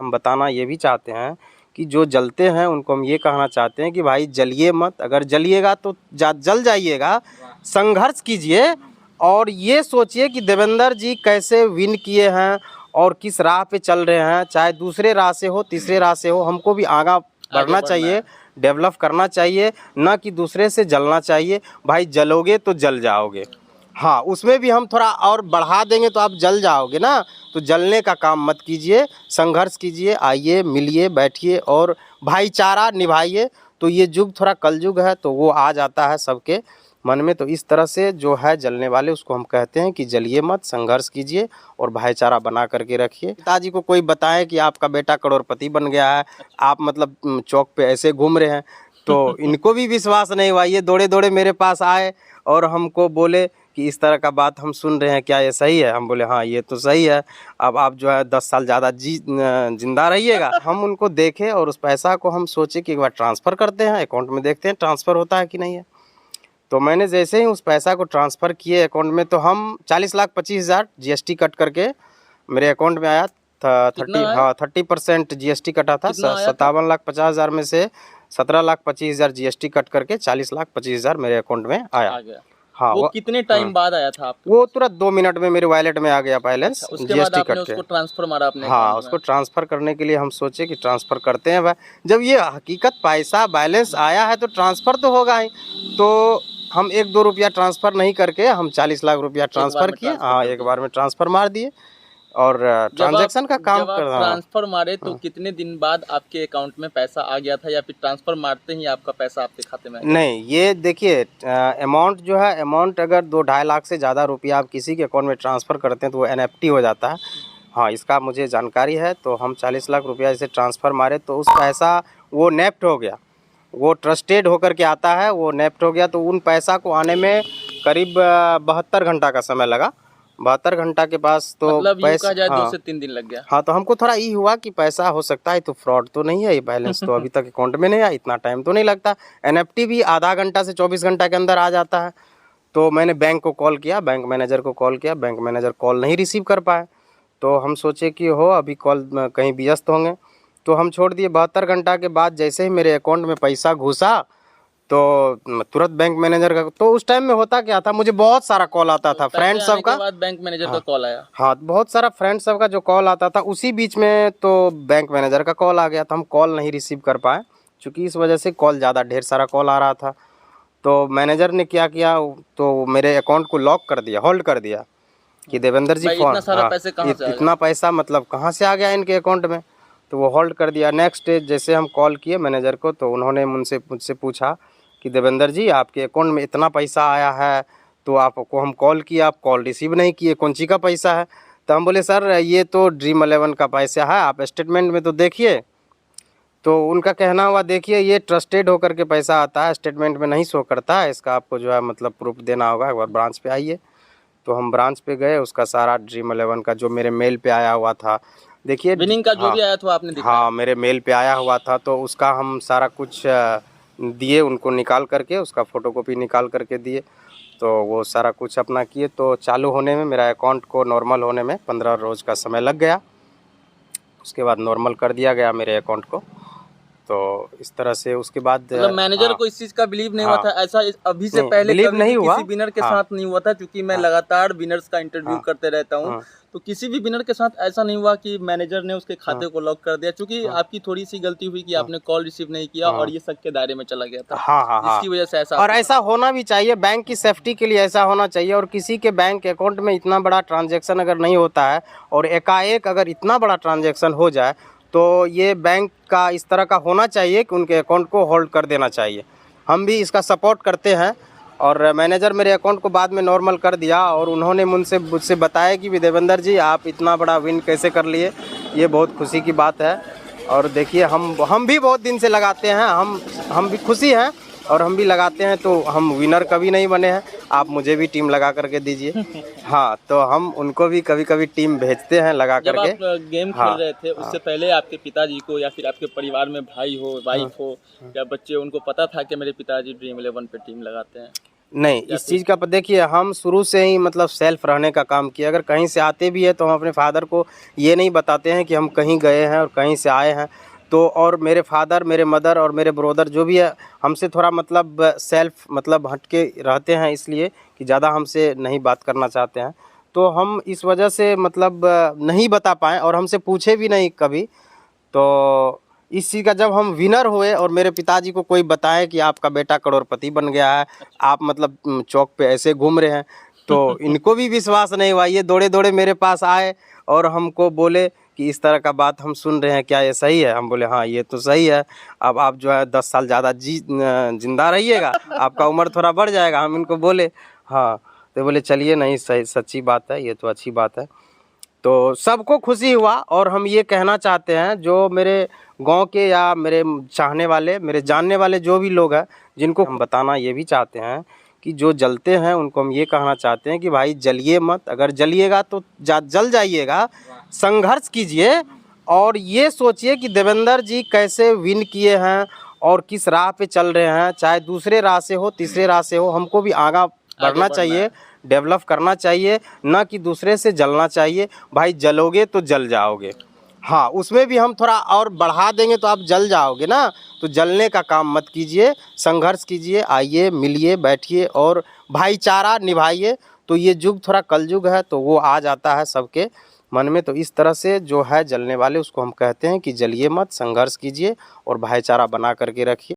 हम बताना ये भी चाहते हैं कि जो जलते हैं उनको हम ये कहना चाहते हैं कि भाई जलिए मत, अगर जलिएगा तो जल जाइएगा, संघर्ष कीजिए और ये सोचिए कि देवेंद्र जी कैसे विन किए हैं और किस राह पे चल रहे हैं, चाहे दूसरे राह से हो तीसरे राह से हो, हमको भी आगे बढ़ना चाहिए, डेवलप करना चाहिए, ना कि दूसरे से जलना चाहिए। भाई जलोगे तो जल जाओगे, हाँ उसमें भी हम थोड़ा और बढ़ा देंगे तो आप जल जाओगे ना, तो जलने का काम मत कीजिए, संघर्ष कीजिए, आइए मिलिए बैठिए और भाईचारा निभाइए। तो ये युग थोड़ा कलयुग है तो वो आ जाता है सबके मन में, तो इस तरह से जो है जलने वाले उसको हम कहते हैं कि जलिए मत, संघर्ष कीजिए और भाईचारा बना करके रखिए। पिताजी को कोई बताए कि आपका बेटा करोड़पति बन गया है, आप मतलब चौक पे ऐसे घूम रहे हैं, तो इनको भी विश्वास नहीं हुआ। ये दौड़े दौड़े मेरे पास आए और हमको बोले कि इस तरह का बात हम सुन रहे हैं, क्या ये सही है? हम बोले हाँ ये तो सही है, अब आप जो है 10 साल ज़्यादा जिंदा रहिएगा। हम उनको देखे और उस पैसा को हम सोचे कि एक बार ट्रांसफ़र करते हैं अकाउंट में, देखते हैं ट्रांसफ़र होता है कि नहीं है। तो मैंने जैसे ही उस पैसा को ट्रांसफ़र किए अकाउंट में, तो हम 40,25,000 GST कट करके मेरे अकाउंट में आया। 30% GST कटा था। 57,50,000 में से 17,25,000 GST कट करके 40,25,000 मेरे अकाउंट में आया। हाँ, वो कितने टाइम बाद आया था आपको? वो तुरंत 2 मिनट में मेरे वॉलेट में आ गया बैलेंस। अच्छा, उसके बाद आपने उसको ट्रांसफर मारा अपने हाँ, उसको ट्रांसफ़र करने के लिए हम सोचे कि ट्रांसफ़र करते हैं। जब ये हकीकत पैसा बैलेंस आया है तो ट्रांसफ़र तो होगा ही, तो हम 1-2 रुपया ट्रांसफ़र नहीं करके हम 40 लाख रुपया ट्रांसफ़र किए। हाँ, एक बार में ट्रांसफ़र मार दिए और ट्रांजैक्शन का काम कर रहा। ट्रांसफर मारे तो कितने दिन बाद आपके अकाउंट में पैसा आ गया था, या फिर ट्रांसफर मारते ही आपका पैसा आपके खाते में? नहीं, ये देखिए अमाउंट जो है, अमाउंट अगर 2-2.5 लाख से ज़्यादा रुपया आप किसी के अकाउंट में ट्रांसफ़र करते हैं तो वो NFT हो जाता है। हाँ, इसका मुझे जानकारी है। तो हम 40 लाख रुपया जैसे ट्रांसफ़र मारे तो उस पैसा वो नेफ्ट हो गया, वो ट्रस्टेड होकर के आता है, वो नेफ्ट हो गया। तो उन पैसा को आने में करीब 72 घंटा का समय लगा। 72 घंटा के पास तो मतलब पैसा 2 से 3 दिन लग गया। हाँ, तो हमको थोड़ा ये हुआ कि पैसा हो सकता है तो फ्रॉड तो नहीं है, ये बैलेंस तो अभी तक अकाउंट में नहीं आया, इतना टाइम तो नहीं लगता। NFT भी आधा घंटा से 24 घंटा के अंदर आ जाता है। तो मैंने बैंक को कॉल किया, बैंक मैनेजर को कॉल किया, बैंक मैनेजर कॉल नहीं रिसीव कर पाए। तो हम सोचे कि हो अभी कॉल कहीं व्यस्त होंगे, तो हम छोड़ दिए। 72 घंटा के बाद जैसे ही मेरे अकाउंट में पैसा घुसा तो तुरंत बैंक मैनेजर का, तो उस टाइम में होता क्या था, मुझे बहुत सारा कॉल आता था फ्रेंड सब का। बैंक मैनेजर का कॉल आया। हाँ, बहुत सारा फ्रेंड सब का जो कॉल आता था, उसी बीच में तो बैंक मैनेजर का कॉल आ गया था। हम कॉल नहीं रिसीव कर पाए, क्योंकि इस वजह से कॉल ज़्यादा ढेर सारा कॉल आ रहा था। तो मैनेजर ने क्या किया, तो मेरे अकाउंट को लॉक कर दिया, होल्ड कर दिया कि देवेंद्र जी फोन, इतना पैसा मतलब कहाँ से आ गया इनके अकाउंट में, तो वो होल्ड कर दिया। नेक्स्ट डे जैसे हम कॉल किए मैनेजर को, तो उन्होंने मुझसे पूछा कि देवेंद्र जी आपके अकाउंट में इतना पैसा आया है, तो आपको हम कॉल किए, आप कॉल रिसीव नहीं किए, कौन सी का पैसा है? तो हम बोले सर ये तो ड्रीम 11 का पैसा है, आप स्टेटमेंट में तो देखिए। तो उनका कहना हुआ देखिए ये ट्रस्टेड होकर के पैसा आता है, स्टेटमेंट में नहीं शो करता है, इसका आपको जो है मतलब प्रूफ देना होगा, एक बार ब्रांच पे आइए। तो हम ब्रांच पे गए, उसका सारा ड्रीम 11 का जो मेरे मेल पे आया हुआ था, देखिए विनिंग का जो भी आया था आपने दिखाया। हाँ, मेरे मेल पे आया हुआ था, तो उसका हम सारा कुछ दिए उनको, निकाल करके उसका फ़ोटोकॉपी निकाल करके दिए। तो वो सारा कुछ अपना किए, तो चालू होने में मेरा अकाउंट को नॉर्मल होने में 15 रोज़ का समय लग गया। उसके बाद नॉर्मल कर दिया गया मेरे अकाउंट को। तो इस तरह से उसके बाद मतलब मैनेजर को इस चीज़ का बिलीव नहीं हुआ था ऐसा अभी से पहले बिलीव नहीं हुआ, किसी विनर के साथ नहीं हुआ था, क्योंकि मैं लगातार विनर्स का इंटरव्यू करते रहता हूँ। तो किसी भी विनर के साथ ऐसा नहीं हुआ कि मैनेजर ने उसके खाते को लॉक कर दिया, क्योंकि आपकी थोड़ी सी गलती हुई कि आपने कॉल रिसीव नहीं किया और ये शक के दायरे में चला गया था। जिसकी वजह से ऐसा, और ऐसा होना भी चाहिए, बैंक की सेफ्टी के लिए ऐसा होना चाहिए। और किसी के बैंक अकाउंट में इतना बड़ा ट्रांजैक्शन अगर नहीं होता है और एकाएक अगर इतना बड़ा ट्रांजैक्शन हो जाए, तो ये बैंक का इस तरह का होना चाहिए कि उनके अकाउंट को होल्ड कर देना चाहिए। हम भी इसका सपोर्ट करते हैं। और मैनेजर मेरे अकाउंट को बाद में नॉर्मल कर दिया, और उन्होंने मुझसे बताया कि देवेंद्र जी आप इतना बड़ा विन कैसे कर लिए, ये बहुत खुशी की बात है। और देखिए हम भी बहुत दिन से लगाते हैं, हम भी खुशी हैं और हम भी लगाते हैं, तो हम विनर कभी नहीं बने हैं। आप मुझे भी टीम लगा करके दीजिए। हाँ, तो हम उनको भी कभी कभी टीम भेजते हैं लगा करके। जब आप गेम खेल रहे थे उससे पहले आपके पिताजी को या फिर आपके परिवार में भाई हो, वाइफ हो या बच्चे, उनको पता था कि मेरे पिताजी ड्रीम 11 पे टीम लगाते हैं? नहीं, इस चीज़ का देखिए, हम शुरू से ही मतलब सेल्फ रहने का काम किया। अगर कहीं से आते भी है तो हम अपने फादर को ये नहीं बताते हैं कि हम कहीं गए हैं और कहीं से आए हैं। तो और मेरे फादर, मेरे मदर और मेरे ब्रदर जो भी है, हमसे थोड़ा मतलब सेल्फ मतलब हट के रहते हैं, इसलिए कि ज़्यादा हमसे नहीं बात करना चाहते हैं। तो हम इस वजह से मतलब नहीं बता पाए और हमसे पूछे भी नहीं कभी। तो इस चीज़ का जब हम विनर हुए और मेरे पिताजी को कोई बताए कि आपका बेटा करोड़पति बन गया है, आप मतलब चौक पे ऐसे घूम रहे हैं, तो इनको भी विश्वास नहीं हुआ। ये दौड़े दौड़े मेरे पास आए और हमको बोले कि इस तरह का बात हम सुन रहे हैं, क्या ये सही है? हम बोले हाँ, ये तो सही है। अब आप जो है 10 साल ज़्यादा जिंदा रहिएगा, आपका उम्र थोड़ा बढ़ जाएगा। हम इनको बोले हाँ, तो बोले चलिए, नहीं सही, सच्ची बात है, ये तो अच्छी बात है। तो सबको खुशी हुआ। और हम ये कहना चाहते हैं, जो मेरे गांव के या मेरे चाहने वाले, मेरे जानने वाले जो भी लोग हैं, जिनको हम बताना ये भी चाहते हैं कि जो जलते हैं उनको हम ये कहना चाहते हैं कि भाई जलिए मत। अगर जलिएगा तो जल जाइएगा, संघर्ष कीजिए और ये सोचिए कि देवेंद्र जी कैसे विन किए हैं और किस राह पे चल रहे हैं। चाहे दूसरे राह से हो, तीसरे राह से हो, हमको भी आगे बढ़ना चाहिए, डेवलप करना चाहिए, ना कि दूसरे से जलना चाहिए। भाई जलोगे तो जल जाओगे, हाँ, उसमें भी हम थोड़ा और बढ़ा देंगे तो आप जल जाओगे ना। तो जलने का काम मत कीजिए, संघर्ष कीजिए, आइए, मिलिए, बैठिए और भाईचारा निभाइए। तो ये युग थोड़ा कलयुग है, तो वो आ जाता है सबके मन में। तो इस तरह से जो है जलने वाले, उसको हम कहते हैं कि जलिए मत, संघर्ष कीजिए और भाईचारा बना करके रखिए।